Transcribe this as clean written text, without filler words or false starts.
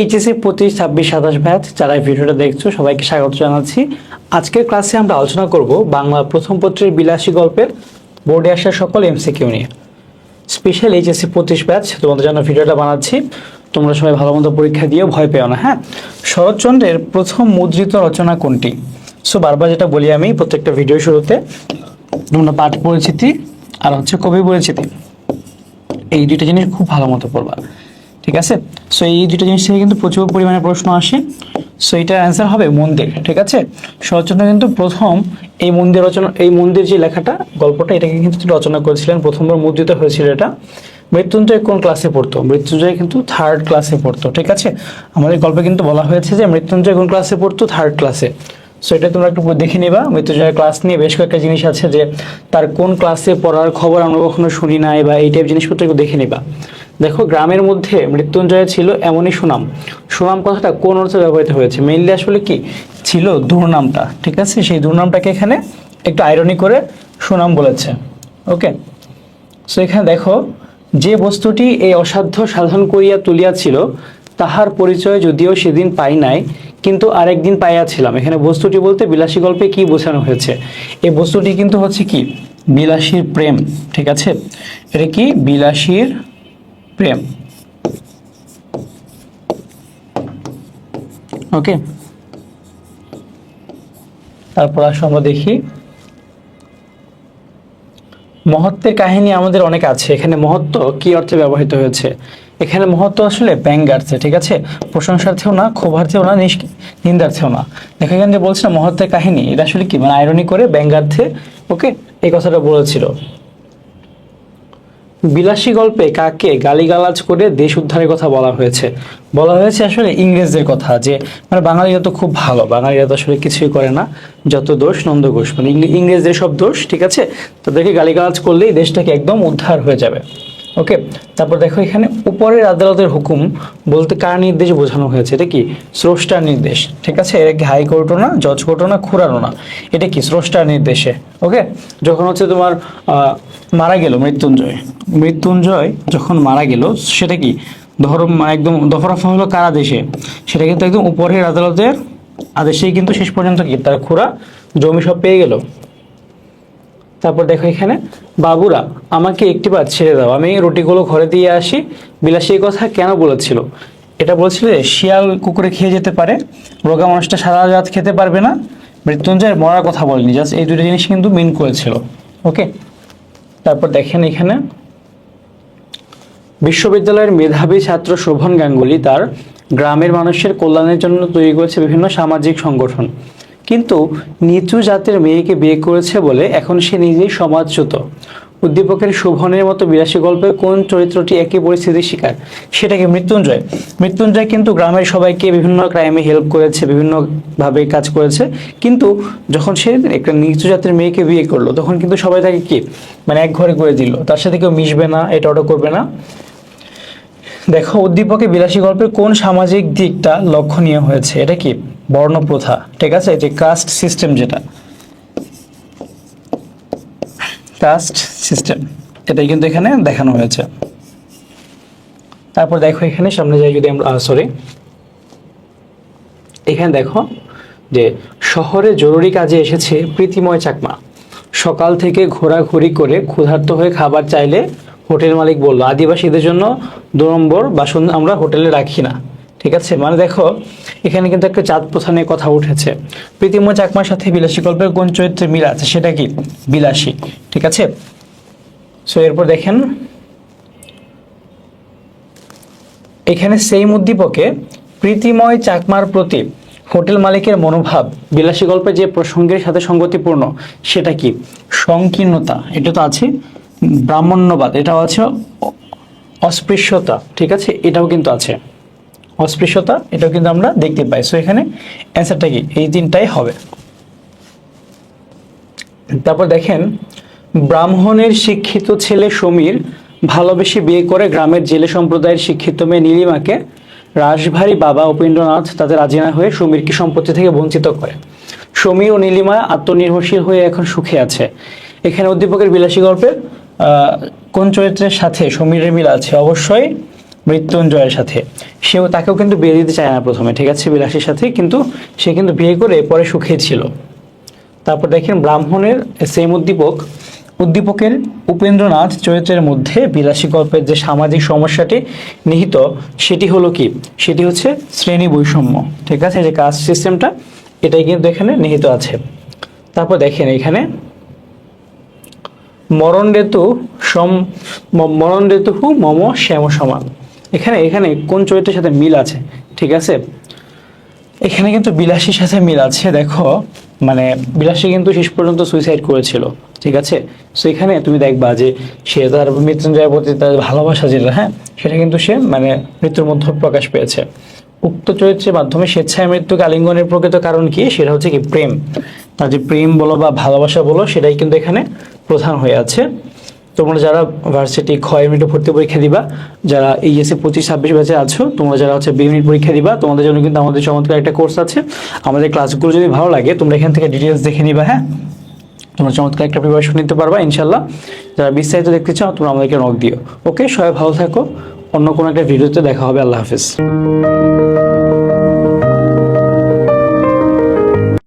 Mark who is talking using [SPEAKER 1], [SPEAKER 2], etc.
[SPEAKER 1] HSC 25, 26, 27 batch যারা এই ভিডিওটা দেখছো সবাইকে স্বাগত জানাচ্ছি। আজকের ক্লাসে আমরা আলোচনা করব বাংলা প্রথম পত্রের বিলাসী গল্পের বোর্ডে আসা সকল এমসিকিউ নিয়ে। স্পেশাল এইচএসসি 25 ব্যাচ তোমাদের জন্য ভিডিওটা বানাচ্ছি। তোমরা সবাই ভালো মতো পরীক্ষা দিয়েও ভয় পেও না। হ্যাঁ, শরৎচন্দ্রের প্রথম মুদ্রিত রচনা কোনটি? সো বারবার যেটা বলি আমি প্রত্যেকটা ভিডিও শুরুতে, তোমরা পাঠ পরিচিতি আর হচ্ছে কবি পরিচিতি, এই দুইটা জিনিস খুব ভালো মতো পড়বা, ঠিক আছে? সো এই দুটো জিনিস থেকে কিন্তু প্রচুর পরিমাণে প্রশ্ন আসে। সো এটার অ্যান্সার হবে মন্দির, ঠিক আছে? শরৎচন্দ্র কিন্তু প্রথম এই মন্দির রচনা, এই মন্দির যে লেখাটা গল্পটা, এটাকে কিন্তু রচনা করেছিলেন, প্রথমবার মুদ্রিত হয়েছিল এটা। মৃত্যুঞ্জয় কোন ক্লাসে পড়তো? মৃত্যুঞ্জয় কিন্তু 3rd ক্লাসে পড়তো, ঠিক আছে? আমাদের গল্পে কিন্তু বলা হয়েছে যে মৃত্যুঞ্জয় কোন ক্লাসে পড়তো? 3rd ক্লাসে। সো এটা তোমরা একটু দেখে নিবা। মৃত্যুঞ্জয়ের ক্লাস নিয়ে বেশ কয়েকটা জিনিস আছে, যে তার কোন ক্লাসে পড়ার খবর আমরা কখনো শুনি নাই, বা এই টাইপ জিনিসপত্র একটু দেখে নিবা। দেখো, গ্রামের মধ্যে মৃত্যুঞ্জয় ছিল এমনই সুনাম। সুনাম কথাটা কোন অর্থে ব্যবহৃত হয়েছে? মেইনলি আসলে কি ছিল? দুর্নামটা, ঠিক আছে? সেই দুর্নামটাকে এখানে একটু আইরনি করে সুনাম বলেছে। ওকে, সো এখানে দেখো, যে বস্তুটি এই অসাধ্য সাধন করিয়া তুলিয়াছিল তাহার পরিচয় যদিও সেদিন পাই নাই, কিন্তু আরেকদিন পাইয়াছিলাম। এখানে বস্তুটি বলতে বিলাসী গল্পে কি বোঝানো হয়েছে? এই বস্তুটি কিন্তু হচ্ছে কি বিলাসীর প্রেম, ঠিক আছে? এটা কি বিলাসীর প্রেম। ওকে, তারপর আসো আমরা দেখি মহত্বের কাহিনী আমাদের অনেক আছে। এখানে মহত্ব কি অর্থে ব্যবহৃত হয়েছে? এখানে মহত্ব আসলে ব্যঙ্গার্থে, ঠিক আছে? প্রশংসার্থেও না, ক্ষোভার্থেও না, নিন্দার্থেও না। দেখো এখানে যে বলছে না মহত্বের কাহিনী, এটা আসলে কি মানে আইরনি করে ব্যঙ্গার্থে ওকে এই কথাটা বলেছিল। বিলাসী গল্পে কাকে গালিগালাজ করে দেশ উদ্ধারের কথা বলা হয়েছে? বলা হয়েছে আসলে ইংরেজদের কথা, যে মানে বাঙালিরা তো খুব ভালো, বাঙালিরা তো আসলে কিছুই করে না, যত দোষ নন্দ ঘোষ, মানে ইংরেজদের সব দোষ, ঠিক আছে? তাদেরকে গালিগালাজ করলেই দেশটাকে একদম উদ্ধার হয়ে যাবে। ওকে, তারপর দেখো এখানে উপরের আদালতের হুকুম বলতে কার নির্দেশ বোঝানো হয়েছে? এটা কি স্রষ্টার নির্দেশ, ঠিক আছে? এটা কি হাইকোর্টও না, জজ কোর্টও না, খুড়ারও না, এটা কি স্রষ্টার নির্দেশে। ওকে, যখন হচ্ছে তোমার মারা গেল মৃত্যুঞ্জয় যখন মারা গেল, সেটা কি একদম দফরফা হলো কার আদেশে? সেটা কিন্তু একদম উপরের আদালতের আদেশেই কিন্তু শেষ পর্যন্ত কি তার খুড়া জমি সব পেয়ে গেল। তারপর দেখো এখানে, বাবুরা আমাকে একটিবার ছেড়ে দাও, আমি রুটিগুলো ঘরে দিয়ে আসি। বিলাসী কথা কেন বলেছিল? এটা বলছিল যে শিয়াল কুকুরে খেয়ে যেতে পারে, রোগা মানুষটা সারা রাত খেতে পারবে না। মৃত্যুঞ্জয়ের মরার কথা বলেনি, জাস্ট এই দুটো জিনিস কিন্তু মিন করেছিল। ওকে, তারপর দেখেন এখানে বিশ্ববিদ্যালয়ের মেধাবী ছাত্র শোভন গাঙ্গুলি তার গ্রামের মানুষের কল্যাণের জন্য তৈরি করেছে বিভিন্ন সামাজিক সংগঠন, কিন্তু নিচু জাতের মেয়েকে বিয়ে করেছে বলে এখন সে নিজেই সমাজচ্যুত। উদ্দীপকের শোভনের মতো বিলাসী গল্পে কোন চরিত্রটি একই পরিস্থিতির শিকার? সেটাকে মৃত্যুঞ্জয় কিন্তু গ্রামের সবাইকে বিভিন্ন ক্রাইমে হেল্প করেছে, বিভিন্ন ভাবে কাজ করেছে, কিন্তু যখন সে একটা নিচু জাতের মেয়েকে বিয়ে করলো তখন কিন্তু সবাই তাকে কি মানে এক ঘরে করে দিল, তার সাথে কেউ মিশবে না, এটা ওটা করবে না। দেখো, উদ্দীপকে বিলাসী গল্পের কোন সামাজিক দিকটা লক্ষণীয় হয়েছে? এটা কি বর্ণপ্রথা, ঠিক আছে? যে কাস্ট সিস্টেম, যেটা কাস্ট সিস্টেম, এটাই কিন্তু এখানে দেখানো হয়েছে। তারপর দেখো এখানে সামনে যাই যদি আমরা এখানে দেখো যে শহরে জরুরি কাজে এসেছে প্রীতিময় চাকমা। সকাল থেকে ঘোরাঘুরি করে ক্ষুধার্ত হয়ে খাবার চাইলে হোটেল মালিক বলল, আদিবাসীদের জন্য 2 নম্বর বাসন আমরা হোটেলে রাখি না, ঠিক আছে? মানে দেখো এখানে কিন্তু একটা জাত প্রথা নিয়ে কথা উঠেছে। প্রীতিময় চাকমার সাথে বিলাসী গল্পের কোন চরিত্রের মিল আছে? সেটা কি বিলাসী, ঠিক আছে? সো এরপর দেখেন এখানে সেই উদ্দীপকে প্রীতিময় চাকমার প্রতি হোটেল মালিকের মনোভাব বিলাসী গল্পে যে প্রসঙ্গের সাথে সঙ্গতিপূর্ণ, সেটা কি সংকীর্ণতা, এটা তো আছে। ব্রাহ্মণ্যবাদ, এটাও আছে। অস্পৃশ্যতা, ঠিক আছে, এটাও কিন্তু আছে। অস্পৃশ্যতা, এটাও কিন্তু আমরা দেখতে পাই। সো এখানে অ্যান্সারটা কি এই 3টাই হবে। তারপর দেখেন, ব্রাহ্মণের শিক্ষিত ছেলে সমীর ভালোবেসে বিয়ে করে গ্রামের জেলে সম্প্রদায়ের শিক্ষিত মেয়ে নীলিমাকে রাশভারী বাবা উপেন্দ্রনাথ তাদের রাজি না হয়ে সমীরকে সম্পত্তি থেকে বঞ্চিত করে। সমীর ও নীলিমা আত্মনির্ভরশীল হয়ে এখন সুখে আছে। এখানে উদ্দীপকের বিলাসী গল্পের কোন চরিত্রের সাথে সমীরের মিল আছে? অবশ্যই মৃত্যুঞ্জয়ের সাথে। তাকেও কিন্তু বিয়ে দিতে চায় না প্রথমে, ঠিক আছে, বিলাসীর সাথে, কিন্তু সে কিন্তু বিয়ে করে পরে সুখে ছিল। তারপর দেখেন ব্রাহ্মণের সেম উদ্দীপকের উপেন্দ্রনাথ চরিত্রের মধ্যে বিলাসী গল্পের যে সামাজিক সমস্যাটি নিহিত সেটি হলো কি, সেটি হচ্ছে শ্রেণী বৈষম্য, ঠিক আছে, যে কাস্ট সিস্টেমটা এটাই কিন্তু এখানে নিহিত আছে। তারপর দেখেন এখানে মরণ ঋতু মম শ্যাম সমান, এখানে এখানে কোন চরিত্রের সাথে মিল আছে, ঠিক আছে, এখানে কিন্তু বিলাসীর সাথে মিল আছে। দেখো মানে বিলাসী কিন্তু শেষ পর্যন্ত সুইসাইড করেছিল, ঠিক আছে। সো এখানে তুমি দেখবা যে সে তার মৃত্যুঞ্জয়ের প্রতি তার ভালোবাসা যেটা, হ্যাঁ, সেটা কিন্তু সে মানে মৃত্যুর মধ্যে প্রকাশ পেয়েছে। উক্ত চরিত্রের মাধ্যমে স্বেচ্ছায় মৃত্যুকে আলিঙ্গনের প্রকৃত কারণ কি, সেটা হচ্ছে কি প্রেম। তার যে প্রেম বলো বা ভালোবাসা বলো সেটাই কিন্তু এখানে প্রধান হয়ে আছে। তোমরা যারা ভার্সিটি খ ইউনিটে ভর্তি পরীক্ষা দিবা, যারা এইচএসসি 25-26 ব্যাচে আছো, তোমরা যারা হচ্ছে বি ইউনিট পরীক্ষা দিবা, তোমাদের জন্য কিন্তু আমাদের চমৎকার একটা কোর্স আছে। আমাদের ক্লাসগুলো যদি ভালো লাগে তোমরা এখান থেকে ডিটেলস দেখে নিবা, হ্যাঁ, তোমরা চমৎকার একটা প্রিপারেশন নিতে পারবা ইনশাল্লাহ। যারা বিস্তারিত দেখতে চাও তোমরা আমাদেরকে নক দিও। ওকে, সবাই ভালো থাকো, অন্য কোনো একটা ভিডিওতে দেখা হবে। আল্লাহ হাফিজ।